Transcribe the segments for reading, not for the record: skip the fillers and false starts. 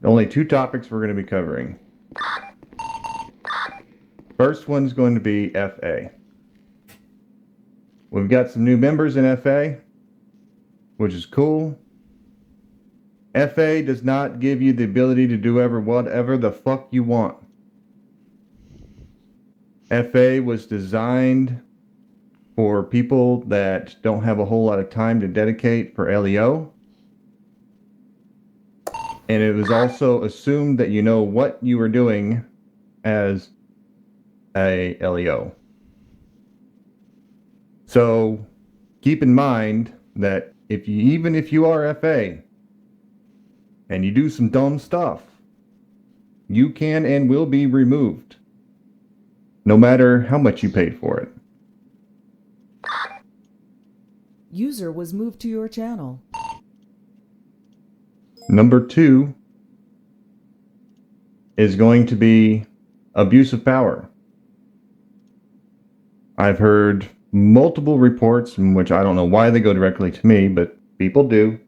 only two topics we're going to be covering. First one's going to be FA. We've got some new members in FA, which is cool. FA does not give you the ability to do whatever the fuck you want. FA was designed for people that don't have a whole lot of time to dedicate for LEO. And it was also assumed that you know what you were doing as a LEO. So keep in mind that even if you are FA and you do some dumb stuff, you can and will be removed, no matter how much you paid for it. User was moved to your channel. Number 2 is going to be abuse of power. I've heard multiple reports, in which I don't know why they go directly to me, but people do.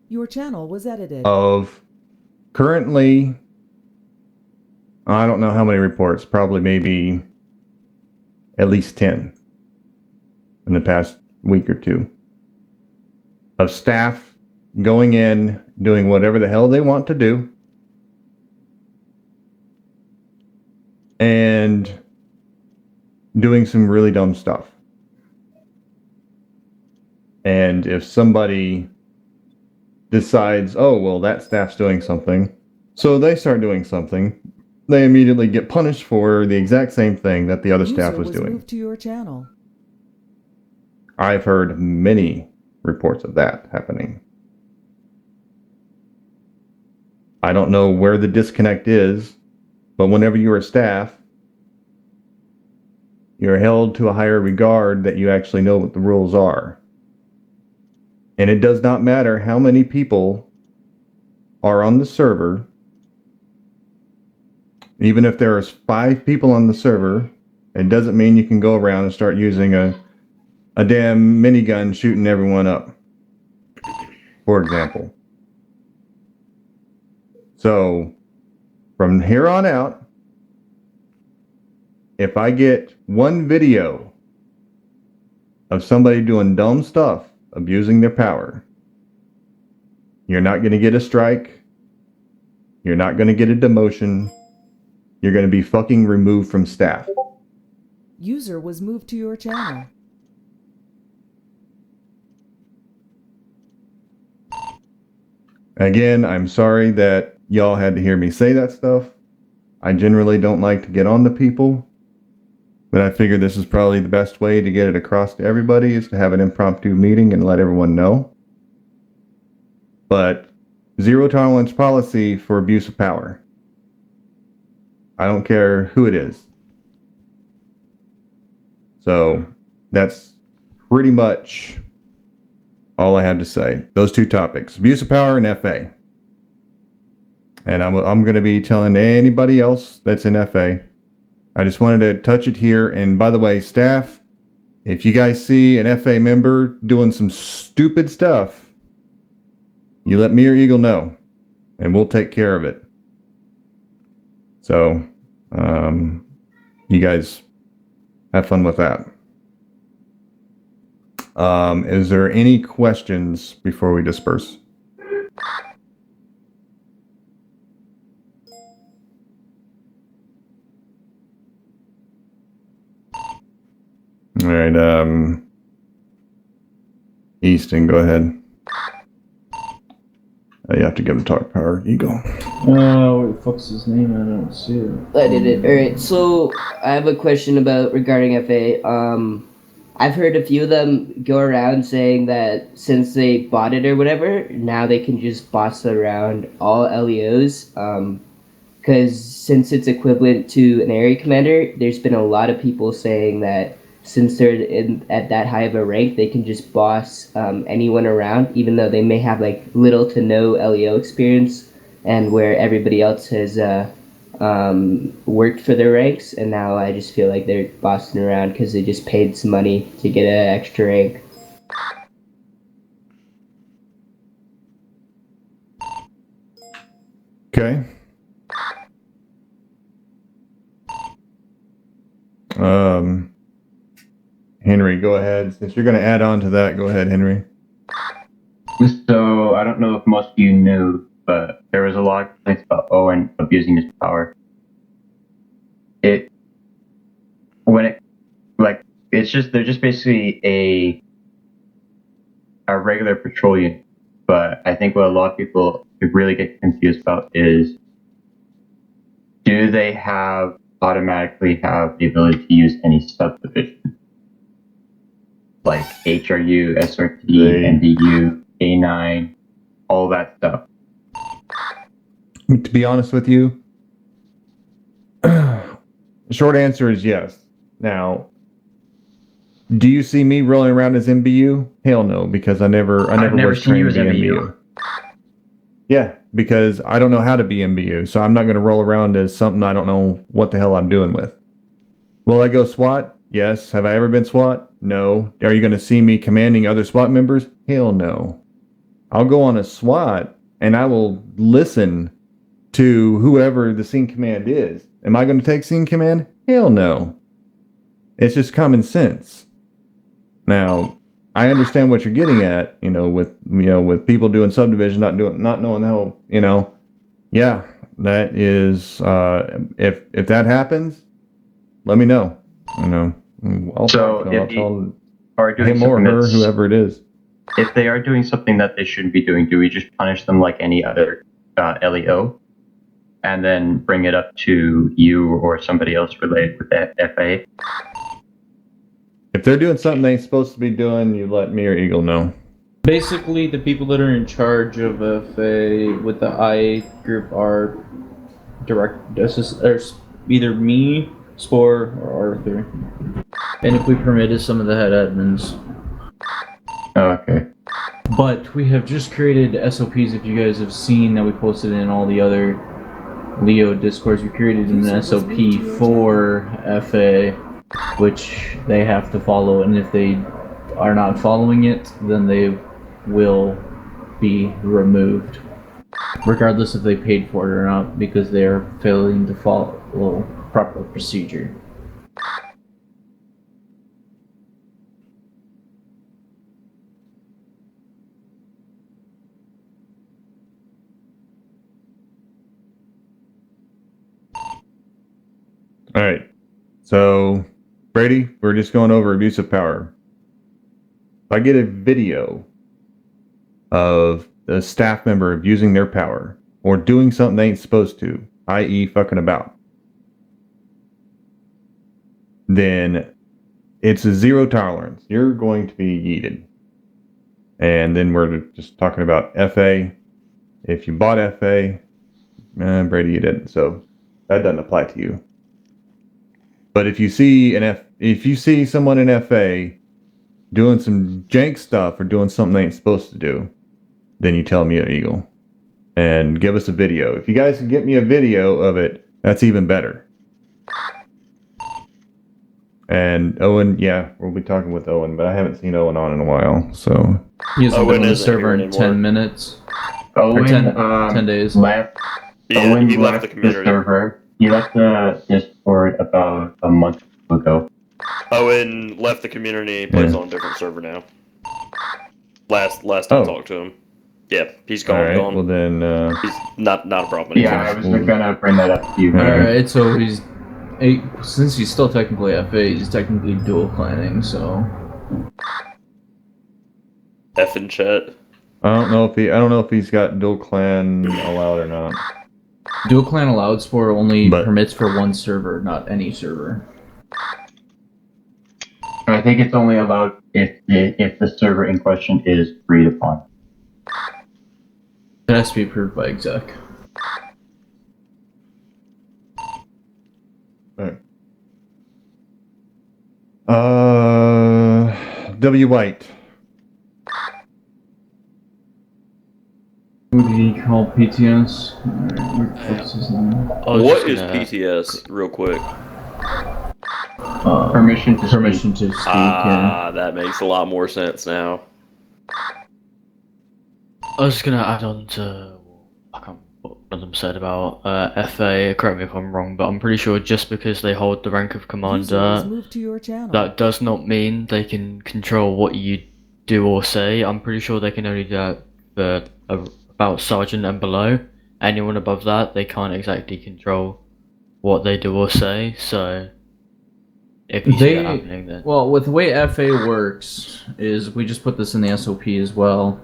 Your channel was edited. Of currently, I don't know how many reports, probably maybe at least 10 in the past week or two, of staff going in, doing whatever the hell they want to do, and doing some really dumb stuff. And if somebody decides, oh, well, that staff's doing something, so they start doing something, they immediately get punished for the exact same thing that the other staff was doing. Moved to your channel. I've heard many reports of that happening. I don't know where the disconnect is, but whenever you are staff, you're held to a higher regard that you actually know what the rules are. And it does not matter how many people are on the server. Even if there is 5 people on the server, it doesn't mean you can go around and start using a damn minigun shooting everyone up, for example. So, from here on out, if I get one video of somebody doing dumb stuff, abusing their power, you're not going to get a strike. You're not going to get a demotion. You're going to be fucking removed from staff. User was moved to your channel. Again, I'm sorry that y'all had to hear me say that stuff. I generally don't like to get on to people, but I figured this is probably the best way to get it across to everybody, is to have an impromptu meeting and let everyone know. But zero tolerance policy for abuse of power. I don't care who it is. So that's pretty much all I have to say. Those two topics, abuse of power and FA. And I'm going to be telling anybody else that's in FA. I just wanted to touch it here. And by the way, staff, if you guys see an FA member doing some stupid stuff, you let me or Eagle know, and we'll take care of it. So, you guys have fun with that. Is there any questions before we disperse? All right, Easton, go ahead. You have to give him talk power, Eagle. What the fuck's his name? I don't see it. I did it. Alright, so I have a question regarding FA. I've heard a few of them go around saying that since they bought it or whatever, now they can just boss around all LEOs. Because since it's equivalent to an area commander, there's been a lot of people saying that since they're at that high of a rank, they can just boss anyone around, even though they may have like little to no LEO experience, and where everybody else has worked for their ranks, and now I just feel like they're bossing around because they just paid some money to get an extra rank. Okay. Henry, go ahead. Since you're going to add on to that, go ahead, Henry. So I don't know if most of you knew, but there was a lot of complaints about Owen abusing his power. They're just basically a regular patrol unit. But I think what a lot of people really get confused about is, do they automatically have the ability to use any subdivision? Like HRU, SRT, NDU, A9, all that stuff. To be honest with you, the short answer is yes. Now, do you see me rolling around as MBU? Hell no, because I've never was seen you trained as to be MBU. Yeah, because I don't know how to be MBU, so I'm not going to roll around as something I don't know what the hell I'm doing with. Will I go SWAT? Yes. Have I ever been SWAT? No. Are you going to see me commanding other SWAT members? Hell no. I'll go on a SWAT and I will listen to whoever the scene command is. Am I going to take scene command? Hell no. It's just common sense. Now, I understand what you're getting at, with people doing subdivision, not knowing how, yeah, that is, if that happens, let me know. I'll tell him or her, whoever it is. If they are doing something that they shouldn't be doing, do we just punish them like any other LEO, and then bring it up to you or somebody else related with that FA? If they're doing something they ain't supposed to be doing, you let me or Eagle know. Basically, the people that are in charge of FA with the I group are either me, Spore, or Arthur. And if we permit it, some of the head admins. Oh, okay. But we have just created SOPs, if you guys have seen, that we posted in all the other Leo Discords. We created an SOP for FA, which they have to follow, and if they are not following it, then they will be removed, regardless if they paid for it or not, because they are failing to follow proper procedure. All right. So, Brady, we're just going over abuse of power. If I get a video of a staff member abusing their power or doing something they ain't supposed to, i.e. fucking about, then it's a zero tolerance. You're going to be yeeted. And then we're just talking about FA. If you bought FA, Brady, you didn't. So that doesn't apply to you. But if you see someone in FA doing some jank stuff or doing something they ain't supposed to do, then you tell me at Eagle and give us a video. If you guys can get me a video of it, that's even better. And Owen, yeah, we'll be talking with Owen, but I haven't seen Owen on in a while, so. He hasn't been on the isn't server here in anymore. 10 minutes. Owen, 10 days. Left. Yeah, Owen he left the community. server. He left the Discord about a month ago. Owen left the community. He plays on a different server now. Last time I talked to him. Yeah, he's gone. All right, gone. well then. He's not a problem anymore. Yeah, I was gonna bring that up to you. Alright, so since he's still technically FA, he's technically dual planning, so. F in chat. I don't know if he's got dual clan allowed or not. Dual clan allowed for only But- permits for one server, not any server. I think it's only allowed if the server in question is agreed upon. It has to be approved by exec. Right. W. White. Who did he call PTS? What's his name? What is PTS, real quick? Permission to speak. Yeah. That makes a lot more sense now. I was gonna add on to of them said about FA. Correct me if I'm wrong, but I'm pretty sure just because they hold the rank of User was commander, moved to your channel. that does not mean they can control what you do or say. I'm pretty sure they can only do that for about sergeant and below. Anyone above that, they can't exactly control what they do or say. So if you see that happening, then Well, with the way FA works is we just put this in the SOP as well,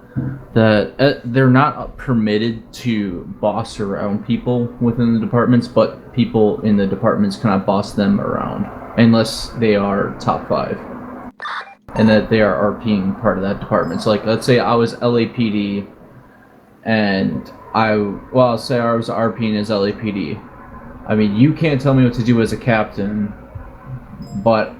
that they're not permitted to boss around people within the departments, but people in the departments cannot boss them around unless they are top 5 and that they are RPing part of that department. So like, let's say I was LAPD and I'll say I was RPing as LAPD. I mean, you can't tell me what to do as a captain, but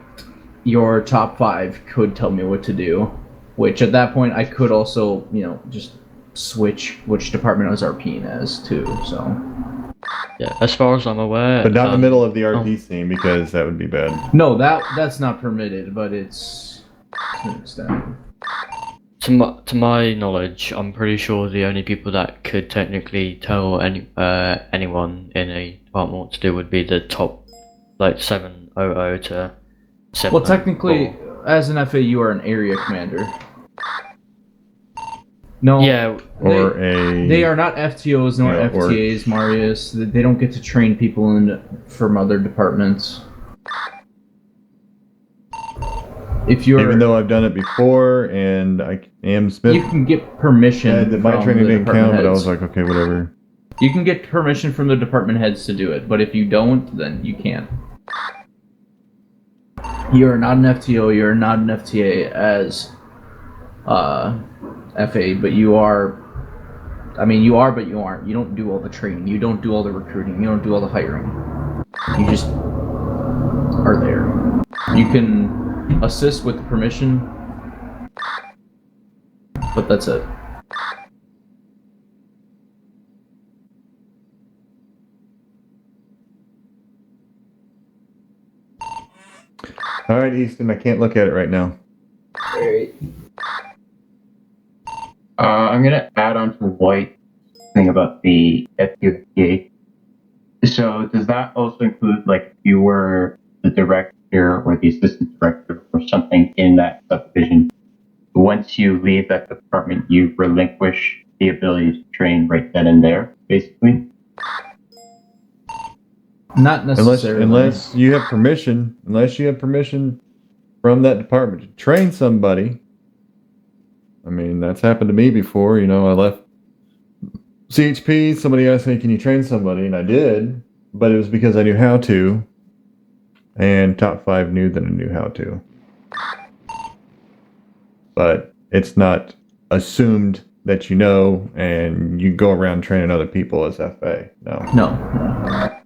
your top 5 could tell me what to do, which at that point I could also, just switch which department I was RPing as too. So yeah, as far as I'm aware, But not in the middle of the RP scene, because that would be bad. no, that's not permitted, but it's to an extent. To my knowledge, I'm pretty sure the only people that could technically tell anyone in a department what to do would be the top, like 700 to 7. Well, technically, as an FA, you are an area commander. No, Yeah, Or they are not FTOs nor Yeah, or- FTAs, Marius. They don't get to train people from other departments. If you're, Even though I've done it before, and I am Smith. you can get permission. My from training the didn't department count, but I heads. was like, okay, whatever. You can get permission from the department heads to do it, but if you don't, then you can't. You're not an FTO, you're not an FTA as FA, but you are. I mean, you are, but you aren't. You don't do all the training, you don't do all the recruiting, you don't do all the hiring. You just are there. You can assist with the permission, but that's it. All right, Easton, I can't look at it right now. Alright. I'm gonna add on to White's thing about the FQA. So does that also include, like, if you were the director or the assistant director or something in that subdivision, once you leave that department, you relinquish the ability to train right then and there, basically? Not necessarily. Unless you have permission from that department to train somebody. I mean, that's happened to me before. I left CHP. Somebody asked me, "Can you train somebody?" And I did, but it was because I knew how to, and top 5 knew that I knew how to. But it's not assumed that you know, and you go around training other people as FA. No. No.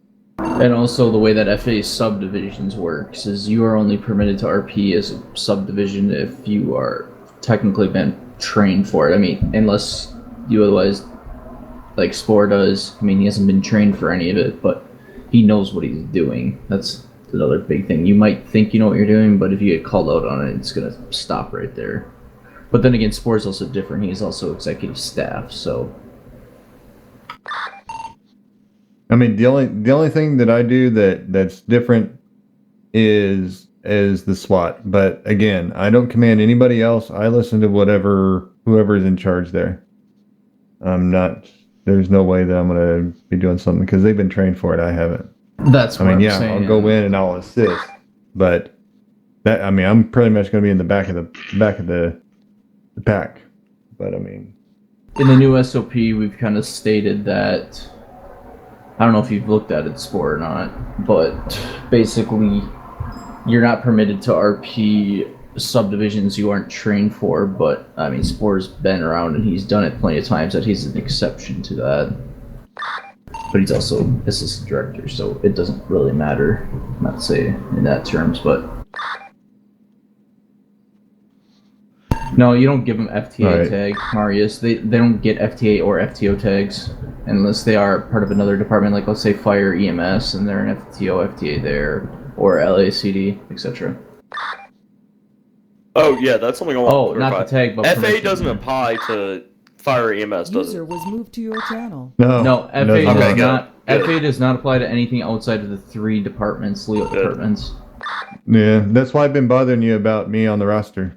And also the way that FA subdivisions works is you are only permitted to RP as a subdivision if you are technically been trained for it. I mean, unless you otherwise, like Spore does. I mean, he hasn't been trained for any of it, but he knows what he's doing. That's another big thing. You might think you know what you're doing, but if you get called out on it, it's going to stop right there. But then again, Spore's also different. He's also executive staff, so... I mean, the only thing that I do that's different is the SWAT. But again, I don't command anybody else. I listen to whoever's in charge there. There's no way that I'm gonna be doing something because they've been trained for it. I haven't. That's what I'm saying. I'll go in and I'll assist, but I'm pretty much gonna be in the back of the pack. But I mean, in the new SOP, we've kind of stated that, I don't know if you've looked at it, Spore, or not, but basically, you're not permitted to RP subdivisions you aren't trained for, but, I mean, Spore's been around and he's done it plenty of times that he's an exception to that. But he's also assistant director, so it doesn't really matter, not to say in that terms, but... No, you don't give them FTA tag, Marius. They don't get FTA or FTO tags unless they are part of another department, like let's say Fire EMS, and they're an FTO, FTA there, or LACD, etc. Oh yeah, that's something I want to clarify. Not the tag, but FA permission. doesn't apply to Fire EMS doesn't. User was moved to your channel. No, FA does does Okay, not. good. FA does not apply to anything outside of the 3 departments, Leo Good. departments. Yeah, that's why I've been bothering you about me on the roster.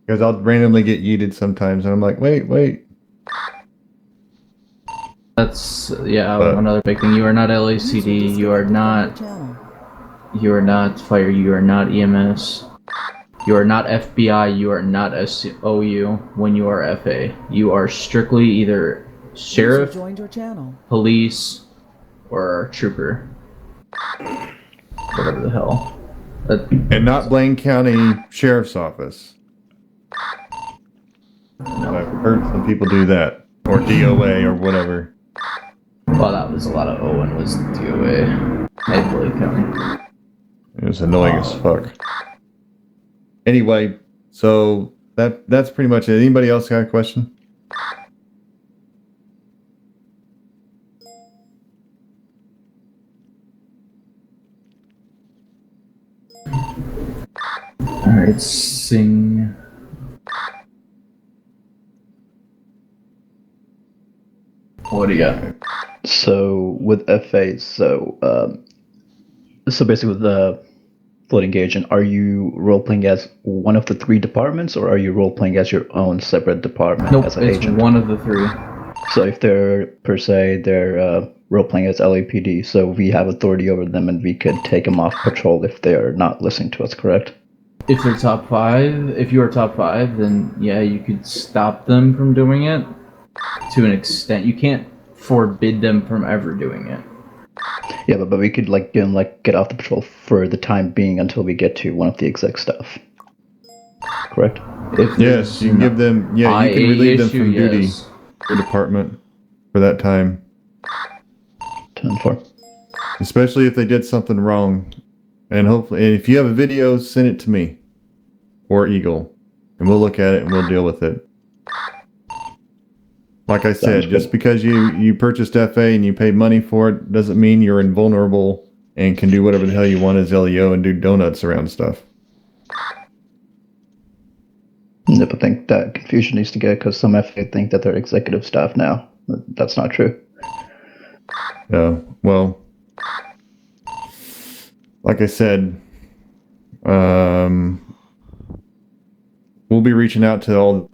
Because I'll randomly get yeeted sometimes, and I'm like, wait. That's But- another big thing. You are not User LACD. You disconnected are from not. your channel. You are not fire. You are not EMS. You are not FBI. You are not SOU. When you are FA, you are strictly either sheriff, User joined your channel. police, or trooper. Whatever the hell. And not Blaine County Sheriff's Office. I've heard some people do that. Or DOA or whatever. Well, that was a lot of Owen was DOA. At Blake County. It was annoying as fuck. Anyway, so that's pretty much it. Anybody else got a question? Alright, sing. What do you got? So with FA, so basically with the floating agent, are you role playing as one of the 3 departments, or are you role playing as your own separate department Nope, as an it's agent? one of the 3. So if they're per se they're role playing as LAPD, so we have authority over them and we could take them off patrol if they are not listening to us, correct? If they're top 5, if you are top 5, then yeah, you could stop them from doing it to an extent. You can't forbid them from ever doing it. Yeah, but we could get off the patrol for the time being until we get to one of the exec stuff. Correct? If Yes, you can give them. Yeah, you can IA relieve them issue, from duty. yes. Your department for that time, 10-4. especially if they did something wrong. And hopefully, and if you have a video, send it to me or Eagle, and we'll look at it and we'll deal with it. Like I said, Sounds just good. because you purchased FA and you paid money for it doesn't mean you're invulnerable and can do whatever the hell you want as LEO and do donuts around stuff. Yep, I think that confusion needs to go because some FA think that they're executive staff now. That's not true. Well, like I said, we'll be reaching out to all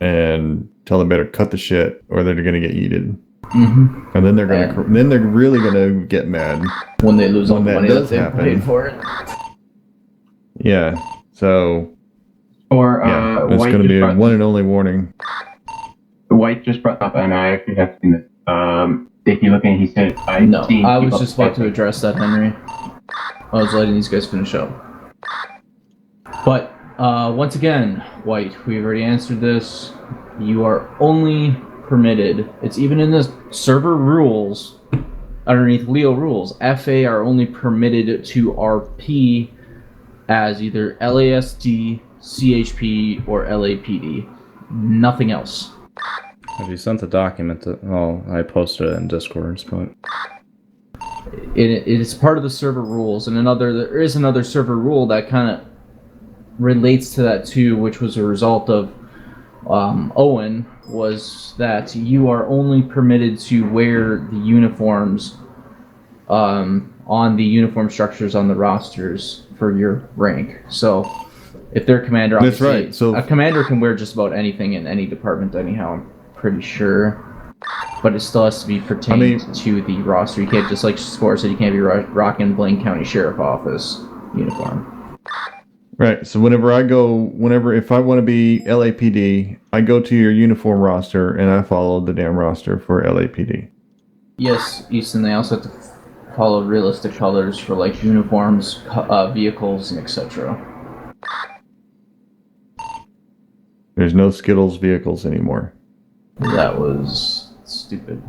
and tell them better cut the shit or they're gonna get yeeted, Mhm. and then they're really gonna get mad. When they lose all When the that money that does they happen. paid for it. Yeah, so Or yeah, it's White gonna just be a brought- one and only warning. White just brought up, and I actually have seen this. If you look at, he said, No, seen I was people just about to say- address that, Henry. I was letting these guys finish up. But once again, White, we've already answered this. You are only permitted. It's even in the server rules, underneath Leo rules. FA are only permitted to RP as either LASD, CHP, or LAPD. Nothing else. Have you sent the document to? Oh, I posted it in Discord, but It is part of the server rules, and there is another server rule that kind of relates to that too, which was a result of Owen, was that you are only permitted to wear the uniforms on the uniform structures on the rosters for your rank. So if they're commander, That's obviously, right, so- a commander can wear just about anything in any department anyhow, I'm pretty sure. But it still has to be pertained to the roster. You can't, just like Score said, you can't be rocking Blaine County Sheriff Office uniform. Right. So if I want to be LAPD, I go to your uniform roster and I follow the damn roster for LAPD. Yes, Easton, they also have to follow realistic colors for like uniforms, vehicles, and etc. There's no Skittles vehicles anymore. That was stupid.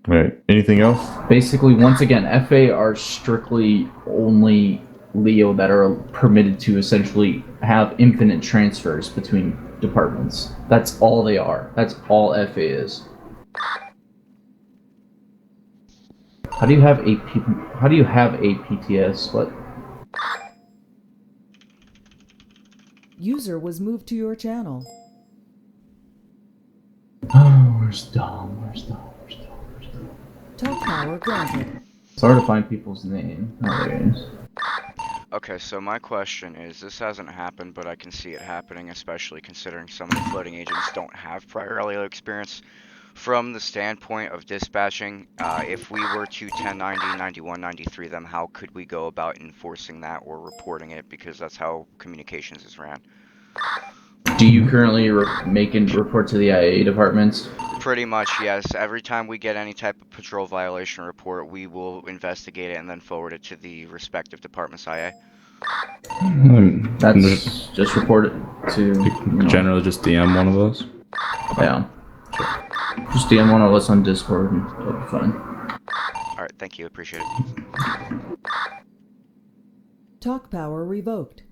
Right. Anything else? Basically, once again, FA are strictly only Leo that are permitted to essentially have infinite transfers between departments. That's all they are. That's all FA is. How do you have a PTS? What? User was moved to your channel. Oh, where's Dom? Talk power granted. It's hard to find people's name. Oh, there it is. Okay, so my question is, this hasn't happened, but I can see it happening, especially considering some of the floating agents don't have prior LEO experience. From the standpoint of dispatching, if we were to 1090, 91, 93 them, how could we go about enforcing that or reporting it? Because that's how communications is ran. Do you currently make and report to the IA departments? Pretty much, yes. Every time we get any type of patrol violation report, we will investigate it and then forward it to the respective department's IA. That's just report it to... Generally just DM one of those. Yeah. Just DM one of us on Discord and it'll be fine. Alright, thank you. Appreciate it. Talk power revoked.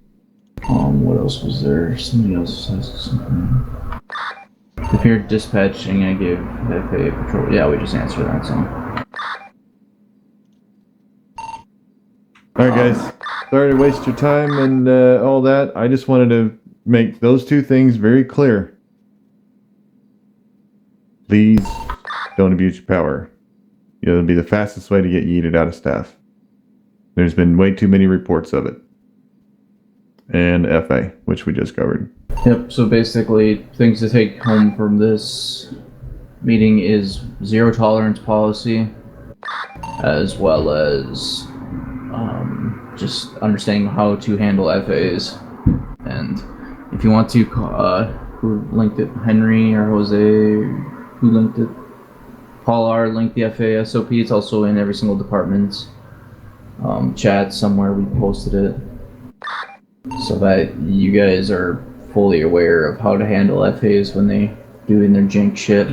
What else was there? Somebody else says something. If you're dispatching, I give FA patrol. Yeah, we just answer that, so. Alright guys, sorry to waste your time and all that. I just wanted to make those two things very clear. Please don't abuse your power. It'll be the fastest way to get yeeted out of staff. There's been way too many reports of it. And FA, which we just covered. Yep, so basically, things to take home from this meeting is zero tolerance policy, as well as just understanding how to handle FAs. And if you want to, who linked it? Henry or Jose? Who linked it? Paul R. linked the FA SOP. It's also in every single department's chat somewhere. We posted it. So that you guys are fully aware of how to handle FAs when they doing their jank shit.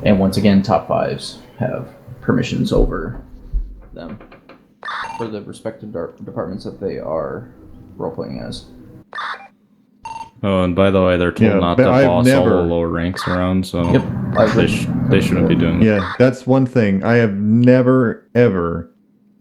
And once again, top fives have permissions over them for the respective departments that they are roleplaying as. Oh, and by the way, they're told not to boss all the lower ranks around, so Yep. they shouldn't be doing that. Yeah, that's one thing. I have never, ever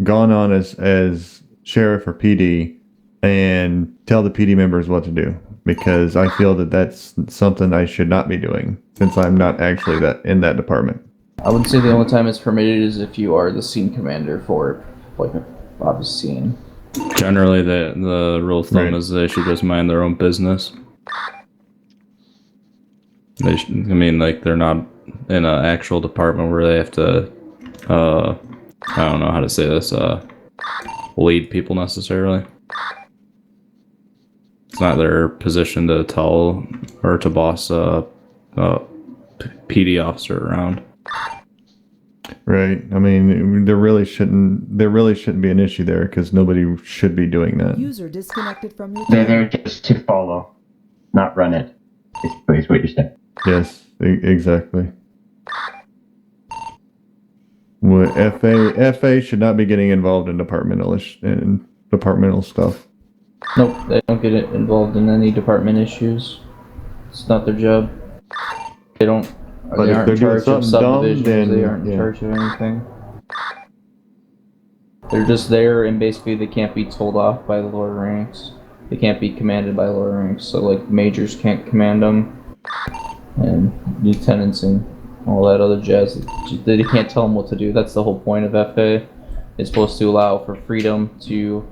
gone on as sheriff or PD and tell the PD members what to do, because I feel that that's something I should not be doing since I'm not actually in that department. I would say the only time it's permitted is if you are the scene commander for like a obvious scene. Generally, the rule of thumb is they should just mind their own business. They're not in an actual department where they have to, I don't know how to say this, lead people necessarily. It's not their position to tell or to boss a PD officer around. Right. I mean, there really shouldn't be an issue there because nobody should be doing that. User disconnected from your They're channel. there just to follow, not run it. Basically, is what you're saying. Yes, exactly. Well, FA should not be getting involved in departmental stuff. Nope, they don't get involved in any department issues. It's not their job. They don't. But They if aren't they're in doing charge of something dumb, subdivisions. then, They aren't in yeah. charge of anything. They're just there, and basically they can't be told off by the lower ranks. They can't be commanded by lower ranks. So like majors can't command them, and lieutenants and all that other jazz. They can't tell them what to do. That's the whole point of FA. It's supposed to allow for freedom to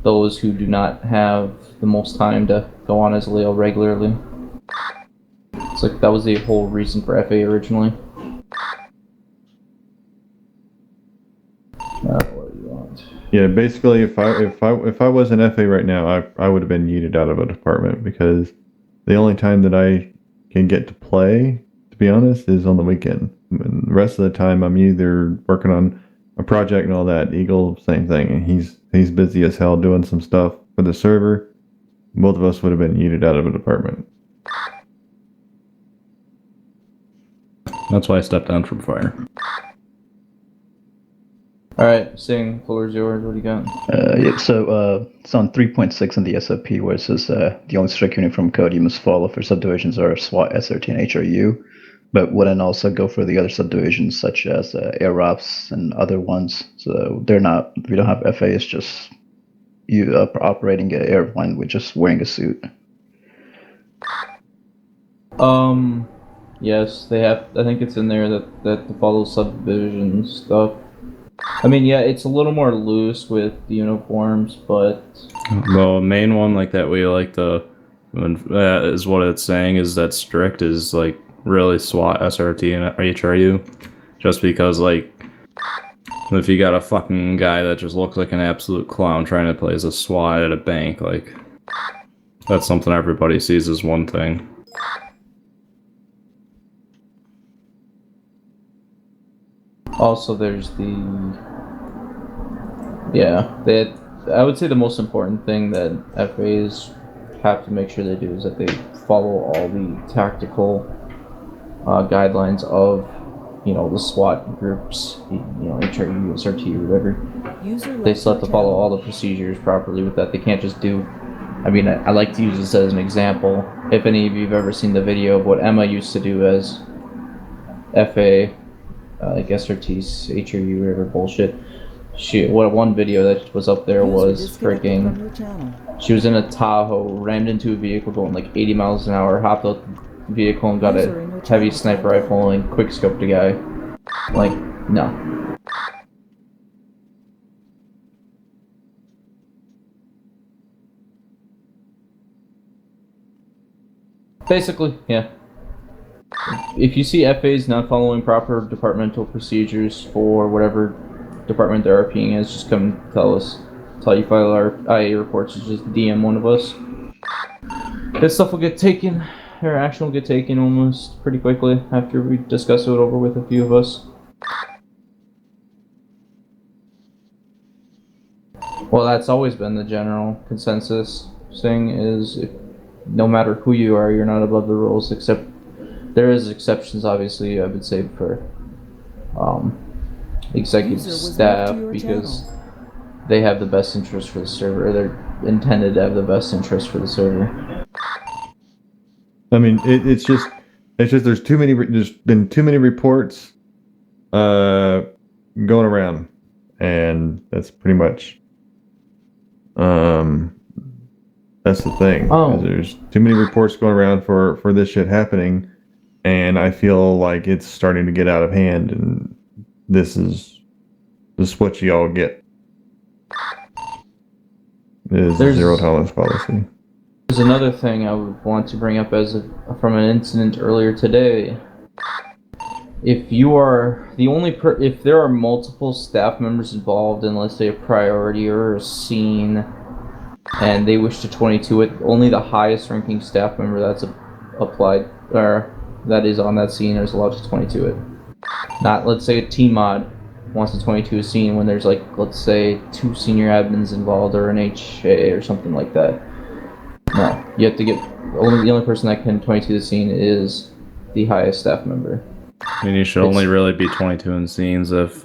those who do not have the most time to go on as Leo regularly. It's like that was the whole reason for FA originally. What do you want? Yeah, basically, if I was an FA right now, I would have been yeeted out of a department because the only time that I can get to play, to be honest, is on the weekend. And the rest of the time, I'm either working on a project and all that. Eagle, same thing. And he's busy as hell doing some stuff for the server. Both of us would have been yeeted out of a department. That's why I stepped down from fire. Alright, Sing, floor's yours. What do you got? It's on 3.6 in the SOP where it says the only strict uniform code you must follow for subdivisions are SWAT, SRT, and HRU. but wouldn't also go for the other subdivisions such as air ops and other ones. So they're not. We don't have FA. It's just you operating an airplane with just wearing a suit. Yes, they have. I think it's in there that to follow subdivision stuff. I mean, yeah, it's a little more loose with the uniforms, but The main one like that we like to is what it's saying is that strict is like really SWAT, SRT, and HRU, just because like if you got a fucking guy that just looks like an absolute clown trying to play as a SWAT at a bank, like that's something everybody sees as one thing. also there's I would say the most important thing that FAs have to make sure they do is that they follow all the tactical guidelines of, the SWAT groups, HRU, SRT, or whatever. They still have to follow all the procedures properly with that. They can't just do. I mean, I like to use this as an example. If any of you have ever seen the video of what Emma used to do as FA, like SRT's, HRU, whatever bullshit. One video that was up there was freaking. She was in a Tahoe, rammed into a vehicle going like 80 miles an hour, hopped out the vehicle and got a heavy sniper rifle and quick scoped a guy. Like, no. Basically, yeah. If you see FAs not following proper departmental procedures for whatever department they're RPing as, just come tell us. That's how you file our IA reports, is just DM one of us. This stuff will get taken, or action will get taken almost pretty quickly after we discuss it over with a few of us. Well, that's always been the general consensus thing, is no matter who you are, you're not above the rules, except there is exceptions, obviously, I would say, for executive staff, because they have the best interest for the server. They're intended to have the best interest for the server. I mean, it's just there's been too many reports going around, and that's pretty much that's the thing. There's too many reports going around for this shit happening, and I feel like it's starting to get out of hand, and this is what you all get. There's zero tolerance policy. There's another thing I would want to bring up from an incident earlier today. If you are the only if there are multiple staff members involved in, let's say, a priority or a scene, and they wish to 22 it, only the highest ranking staff member that's applied or that is on that scene is allowed to 22 it. Not, let's say, a team mod wants to 22 a scene when there's, like, let's say 2 senior admins involved or an HA or something like that. No, you have to get the only person that can 22 the scene is the highest staff member. I mean, you should only really be 22 in scenes if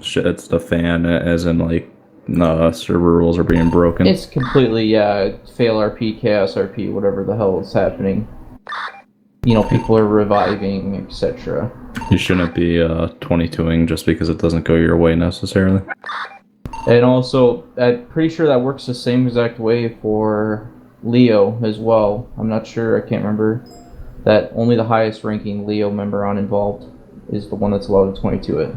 shit's the fan, as in like server rules are being broken. It's completely fail RP, chaos RP, whatever the hell is happening. People are reviving, etc. You shouldn't be 22ing just because it doesn't go your way necessarily. And also, I'm pretty sure that works the same exact way for Leo as well. I'm not sure, I can't remember. That only the highest ranking Leo member on involved is the one that's allowed to 22 it.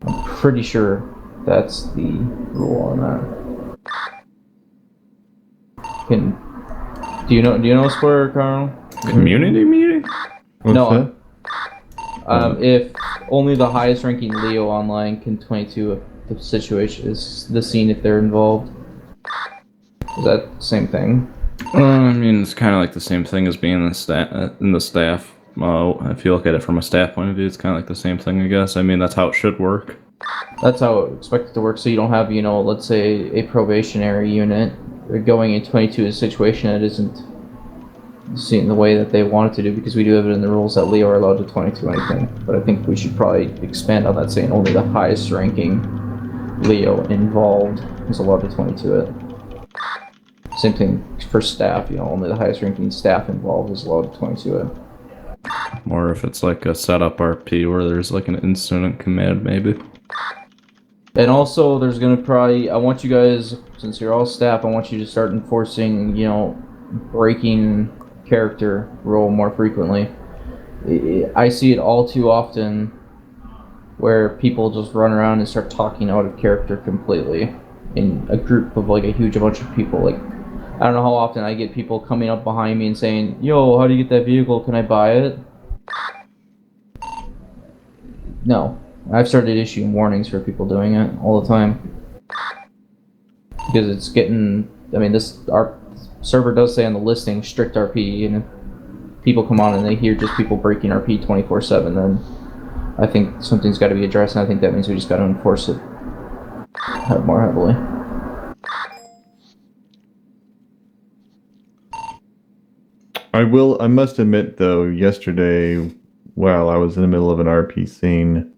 I'm pretty sure that's the rule on that. Do you know Square, Carl? Community meeting? No. If only the highest ranking Leo online can 22 if the situation is the scene if they're involved. Is that the same thing? I mean, it's kind of like the same thing as being in the staff. If you look at it from a staff point of view, it's kind of like the same thing, I guess. I mean, that's how it should work. That's how I expect it to work. So you don't have, let's say a probationary unit going in 22 a situation that isn't seen the way that they want it to do, because we do have it in the rules that Leo are allowed to 22 anything. But I think we should probably expand on that, saying only the highest ranking Leo involved is allowed to 22 it. Same thing for staff, only the highest ranking staff involved is allowed to 22 it. or if it's like a setup RP where there's like an incident command, maybe. And also, there's gonna probably, I want you guys, since you're all staff, I want you to start enforcing, breaking character role more frequently. I see it all too often where people just run around and start talking out of character completely in a group of like a huge bunch of people. Like, I don't know how often I get people coming up behind me and saying, "Yo, how do you get that vehicle? Can I buy it?" No. I've started issuing warnings for people doing it all the time. Because it's getting, our server does say on the listing, strict RP, and if people come on and they hear just people breaking RP 24/7, then I think something's got to be addressed, and I think that means we just got to enforce it more heavily. I must admit, though, yesterday, while I was in the middle of an RP scene,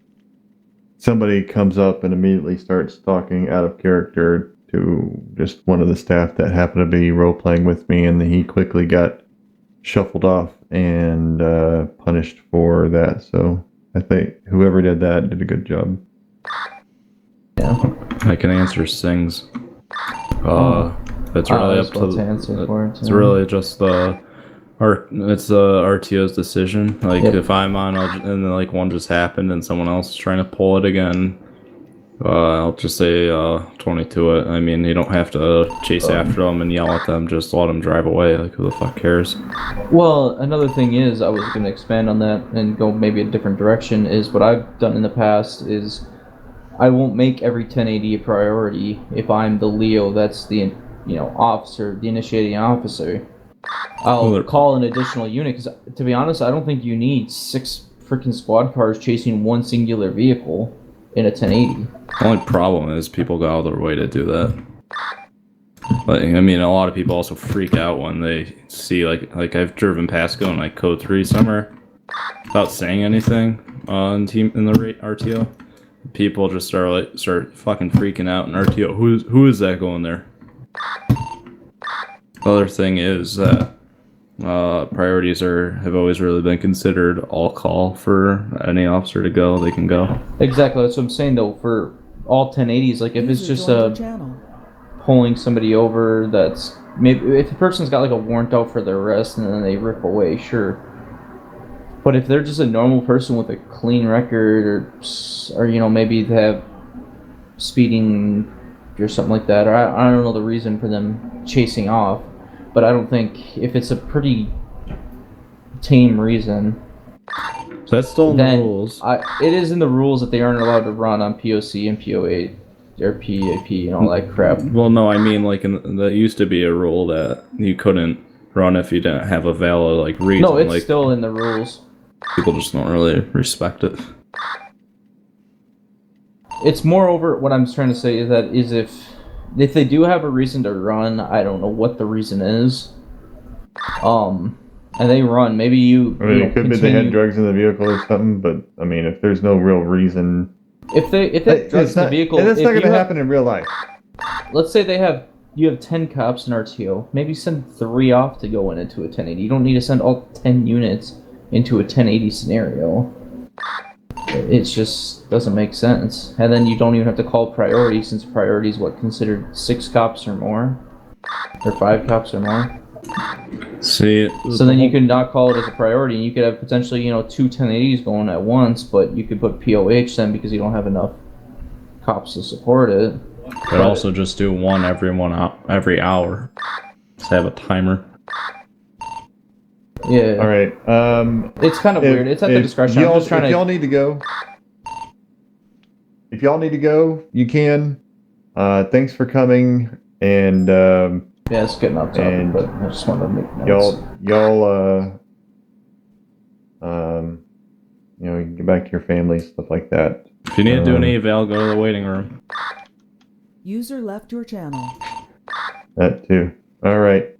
somebody comes up and immediately starts talking out of character to just one of the staff that happened to be role-playing with me, and he quickly got shuffled off and punished for that. So I think whoever did that did a good job. Yeah. I can answer Sings. It's really up to it's really just it's the RTO's decision. Like, yep. If I'm on and then like one just happened and someone else is trying to pull it again, I'll just say 20 to it. I mean, you don't have to chase after them and yell at them. Just let them drive away. Like, who the fuck cares? Well, another thing is, I was going to expand on that and go maybe a different direction, is what I've done in the past is I won't make every 1080 a priority if I'm the Leo that's the officer, the initiating officer. I'll call an additional unit, because to be honest, I don't think you need 6 freaking squad cars chasing one singular vehicle in a 1080. The only problem is people go out of their way to do that. Like, I mean, a lot of people also freak out when they see like I've driven past going like code 3 somewhere without saying anything in the RTO. People just start fucking freaking out in RTO. Who is that going there? The other thing is that priorities have always really been considered all call for any officer to go. They can go. Exactly, that's what I'm saying though. For all 1080s, like if it's just pulling somebody over, that's maybe if the person's got like a warrant out for their arrest and then they rip away, sure. But if they're just a normal person with a clean record, or maybe they have speeding or something like that, or I don't know the reason for them chasing off. But I don't think, if it's a pretty tame reason, so that's still in the rules. It is in the rules that they aren't allowed to run on POC and PO8 or PAP and all that crap. Well, no, I mean, like, that used to be a rule that you couldn't run if you didn't have a valid reason. No, it's still in the rules. People just don't really respect it. It's moreover, what I'm trying to say is that if they do have a reason to run, I don't know what the reason is. And they run. Maybe it could be they had drugs in the vehicle or something. But I mean, if there's no real reason, if they have drugs in the vehicle, that's not going to happen in real life. Let's say you have 10 cops in RTO. Maybe send 3 off to go into a 1080. You don't need to send all 10 units into a 1080 scenario. It just doesn't make sense. And then you don't even have to call priority, since priority is considered 6 cops or more, or 5 cops or more. See, so then you can not call it as a priority, and you could have potentially 2 1080s going at once, but you could put POH then because you don't have enough cops to support it. But also just do one every hour. Just have a timer. Yeah. All right. It's kind of weird. It's at the discretion. I'm just trying if y'all need to go, you can. Thanks for coming. And yeah, it's getting off topic, but I just wanted to make notes. Y'all, you can get back to your family, stuff like that. If you need to do an eval, go to the waiting room. User left your channel. That too. All right.